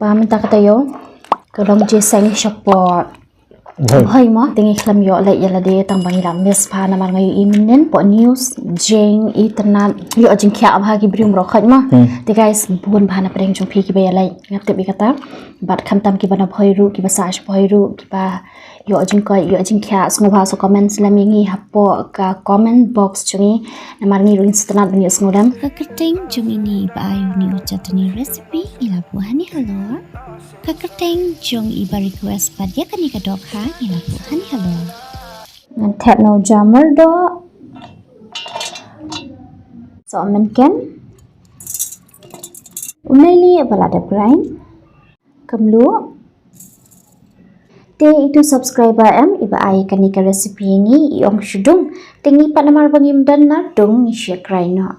minta kata yo kalau je sang support hơi mo tingi khlam yo lại là de tang bangi lam mes pa na mar ngai iminen po news jeng internet yo jing kya abha ki brim ro khaj ma te guys bun bhana preng chung phi ki be lai ngap te bi kata bat kham tam ki bana phoi ru ki ba sa phoi ru ki ba yo jing ko yo jing kya sngo bha so comments la mi ngi hapo ka comment box chungi na mar ngi ru internet ni sngodam ka kerteng chung ini ba ayu ni chutney recipe ila buhani halo ka kerteng chung iba request pa dia kan ni ka Dohkha ila buhani halo Tyrso Jamyrdoh so mình ken Nei-lieh balada grind Kumno te itu subscriber iba ai kanika recipe ni iong shidung tingi pa namar bangim dan na dong ni share grind no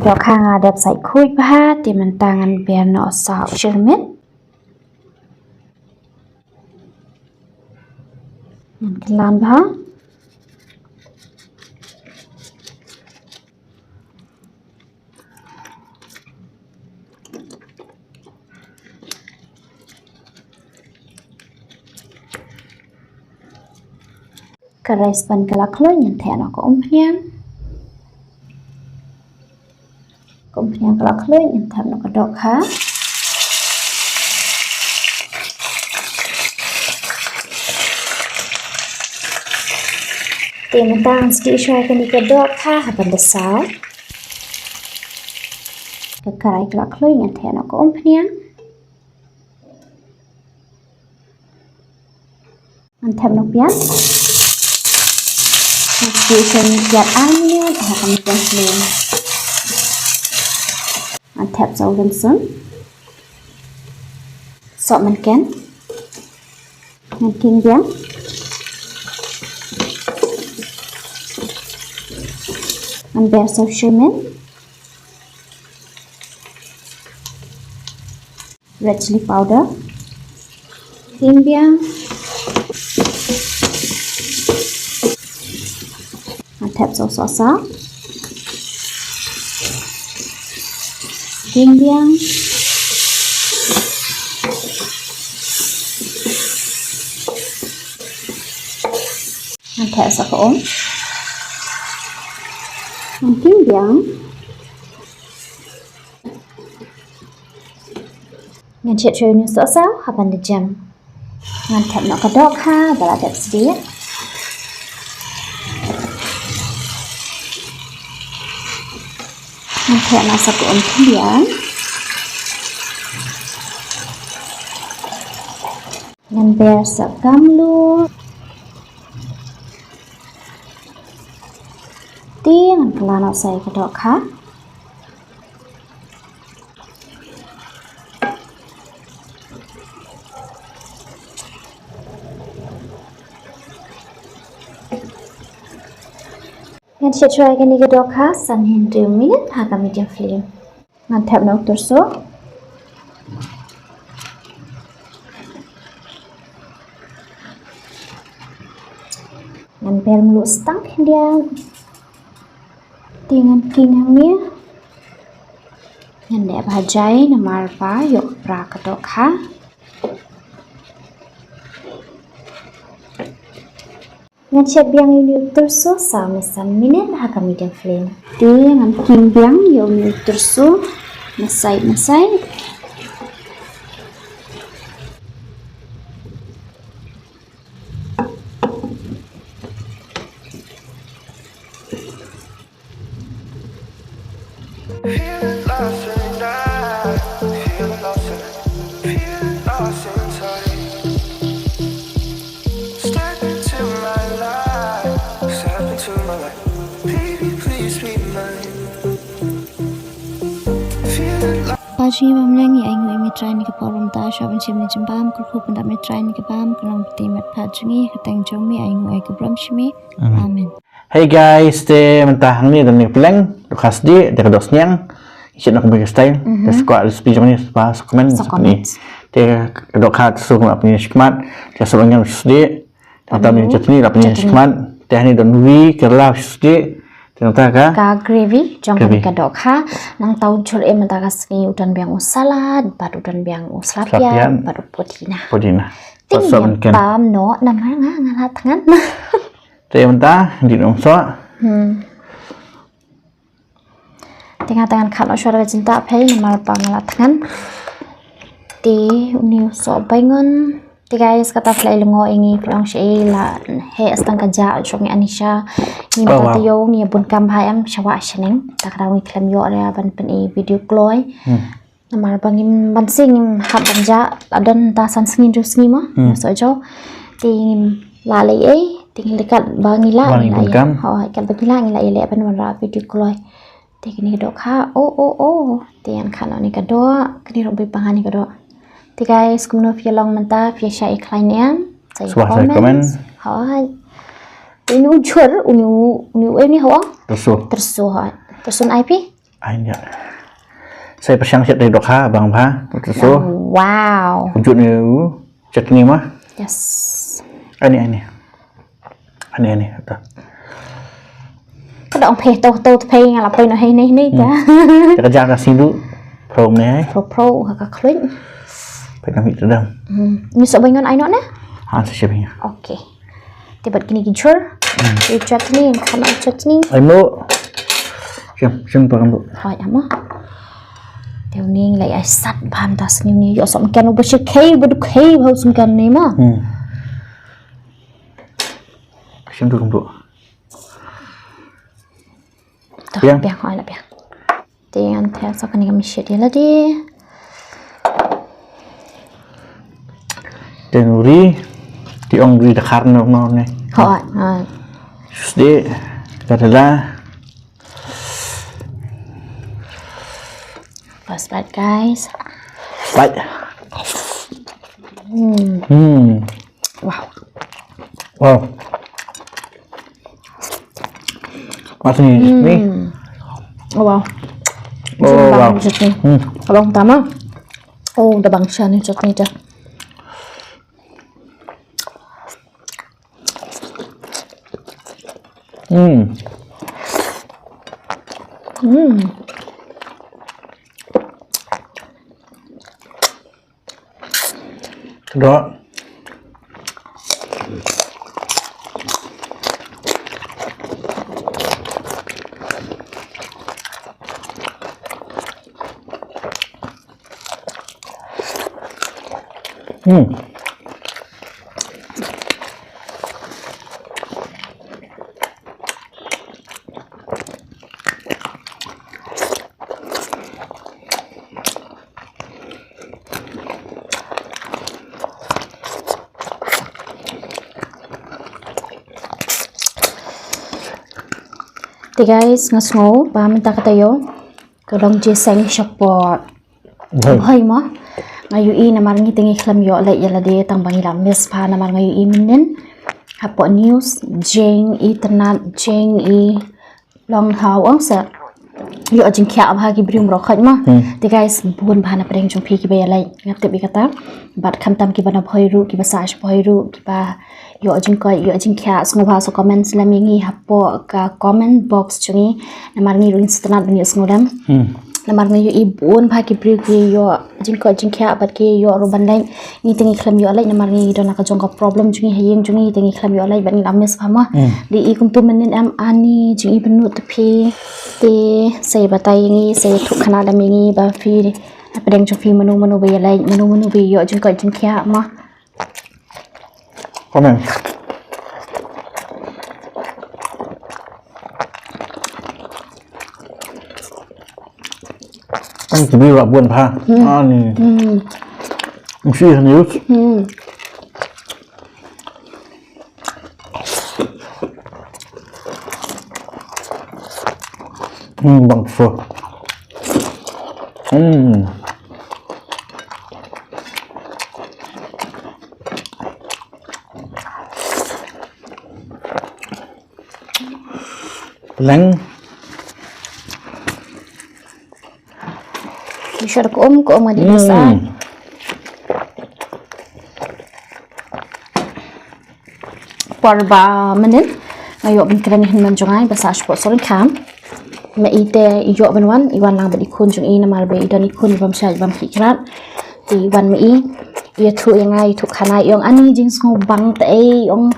Dohkha ngadap sai khui pa ti man tangan biar no sa shermet nan kelan ba karai span kalak lo nyan thena ko Kumno kelak leh yang tham nak Dohkha tim tang ski shai kan ke Dohkha haban besar ke karai kelak leh yang tham nak Kumno tham nak pian ski shai kiat anya haban besar tap dầu lên xuống sọ mình kén mình kinh béo mình béo sâu shibun red chili powder kinh béo mình tap dầu xỏ xó kinh biang ăn thẻ sạc ốm ăn kinh biang ngăn chết chơi như sữa sáo hả bạn được chăm ngăn thẻ nó có Dohkha và là đẹp xí thẻ nó sạc ổn kinh biang ngăn bè sạc cam luôn tiếng là nó xài cái Dohkha ngăn sẽ try cái này cái Dohkha sẵn hình 2 minute hạ cả medium flame ngăn thẹp nấu Tyrso ngăn bel melu stang dia dengan king hangnya ngăn đẹp hajai namar pa yok pra cái Dohkha ngăn chép biang yêu Tyrso sau 1 minute hạ medium flame ti ngăn king biang yêu Tyrso masai Paji mamlangi ai ngui mi try ni ke porum ta sha ban chim ni jambam ku khu panda mi try ni ke bam kalam ti mat phajungi katang jomi ai ngui ke bram shimi amen Hey guys, te mentah ni dan ni peleng khas di dekat dosnyang Shet nak bagi style. Dia suka resipi macam ni, pas komen ni. Dia Dohkha suruh nak punya shikmat. Dia sebenarnya sedih. Atau punya chutney nak punya shikmat. Dia ni don wi kerla sedih. Tengok ka gravy jong ka Dohkha nang tau chur em ta ka sni udan biang salad bat udan biang slapian bat podina tingin pam no nam ngala tangan te mentah di nong so tengah tangan kalo suara cinta phei namar pa ngala tangan ti uniu so baingon ti guys kata flay lungo ingi prong sheila he astang ka ja jong Anisha ni mata yo ni bun kam hai am shawa sheneng ta kra wi klam yo ra ban pen e video kloy namar bangim ban sing hab ban ja adan ta san singin ju singi ma so jo ti la le e ti lekat bangila kam ho kan bangila ngila ile ban ra video kloy ti ni Dohkha o ti an khana ni ka do kini ro bi pangani ka do thì guys Kumno Shillong manta phía sai klein em comment hỏi ini ucur unu ini hoa tersu hai tersun IP ai saya pasang Shet dari Dohkha bang pa tersu wow wujud ni chutney mah yes ini tu cái động phê tô phê nghe là phê nó hay này cả cái jang kasih dulu pro ni pro hoặc click pegang itu dah. Ni sok baingan ai nak? Siapnya. Okay. Tiba kini gicur. Chutney, kana chutney. Ai mo. Siap pakai bu. Hai ama. Teu ni lai ai sat pam tas ni yo som kan uber khay bedu khay bau sum kan ni ma. Siap tu bu. Biang hai la biang. Tiang theo sok kan ni kami Shet dia lah di. Tenuri di ongri the karno no ne Hỏi sedih katalah first bite guys bite wow macam ni wow chutney abang tama dah bangsa ni chutney dah đó thì guys ngasngo ba minta katayo kadang je sang support hay mo ngayu i na marngi tingi khlam yo la yala de tang bangi lam mes pa na mar ngayu i minen hapo news jeng internet jeng i long hau ang sa yo jing kya ba gi brim ro khat ma thì guys bun bhana preng jong phi ki be lai ngap te bi kata bat kham tam ki bana bhoiru ki ba sa bhoiru ki ba yo jing kya sngo ba so comments la mi ngi hapo ka comment box chungi na mar ngi ru internet ni sngo dam na mar ngi i bun bha ki bri ki yo jing kya bat ki yo ro ban lai ni tingi khlam yo lai na mar ngi do na ka jong ka problem chungi hayeng chungi tingi khlam yo lai ban ngi lames pha ma di i kum tu menin am ani jing i benu te phi te sei batai ngi sei thu khana da mi ngi ba phi apeng chu phi manu be lai manu be yo jing kya ma comment anh chỉ biết là buồn pha anh suy hơn yếu bằng phở lắng Anisha dah ko di desa. Parba menen ngayo bin keranihin man jongai basa sport sorin kam ma ite ijo benwan iwan lang bad ikun jong ina malbe idan ikun bam sha bam fikrat ti wan mi ia thu yang ai thu khana yong ani jing ngo bang te yong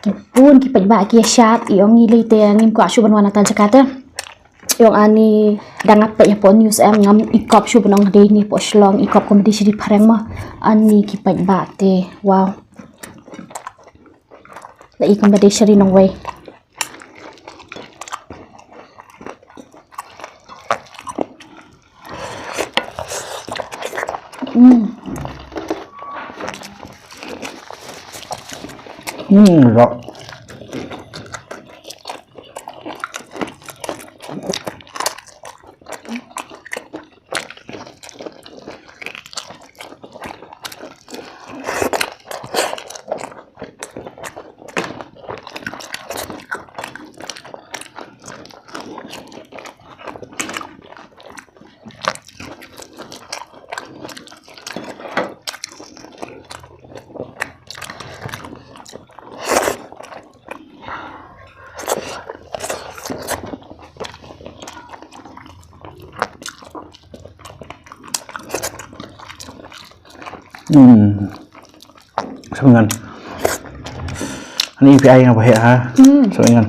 kipun ki pajba ki shat yong ni le te ngim kwa shu benwan atan jakarta yong ani dangat pe po news em ngam ikop shu benong de ni po Shillong ikop competition di pareng ma ani ki pajba te wow la i competition ri nong way Rõ. Sebengan. Ini pi ai ngapa he ha? Sebengan.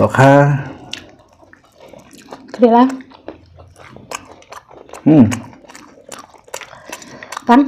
Dohkha. Kira kan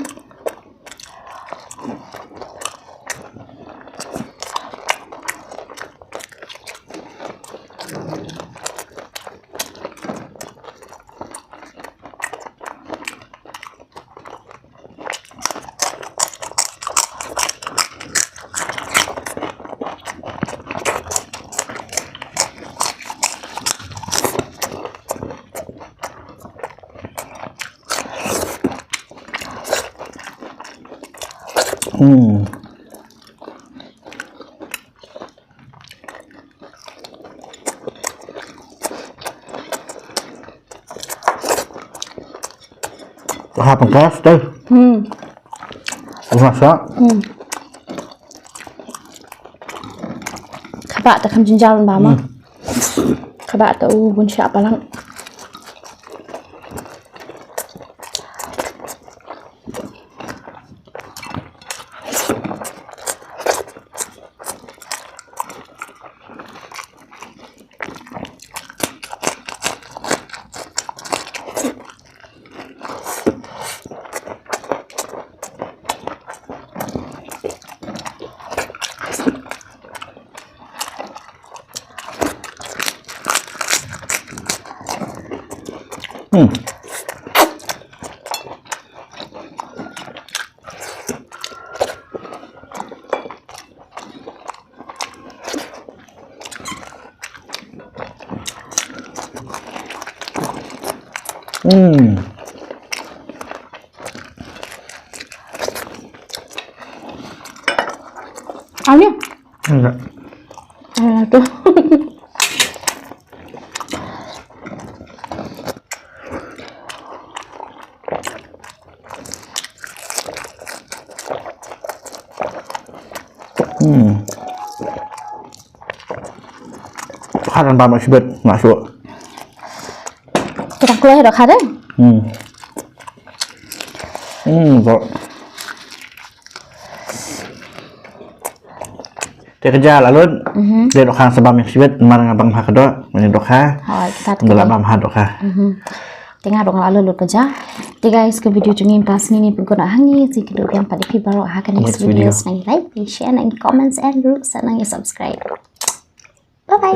Dohkha pangkas tu. Masak. Khabak ta kham jinjal ba ma khabak ta u bun sha palang Ani Enggak. tuh Dohkha dan pam shibun masuk. kita kuliah Dohkha deh Kok. Dia kerja lalu dia Dohkha sebab shibun marang abang ha kedok ini Dohkha. Hai kita Dalam bam ha Dohkha. tengah dong lalu lu kerja. Oke guys, ke video jengin pas ini pengguna hangi si kedua yang pada baru akan next video senang like, share, and comments and senang subscribe. Bye bye.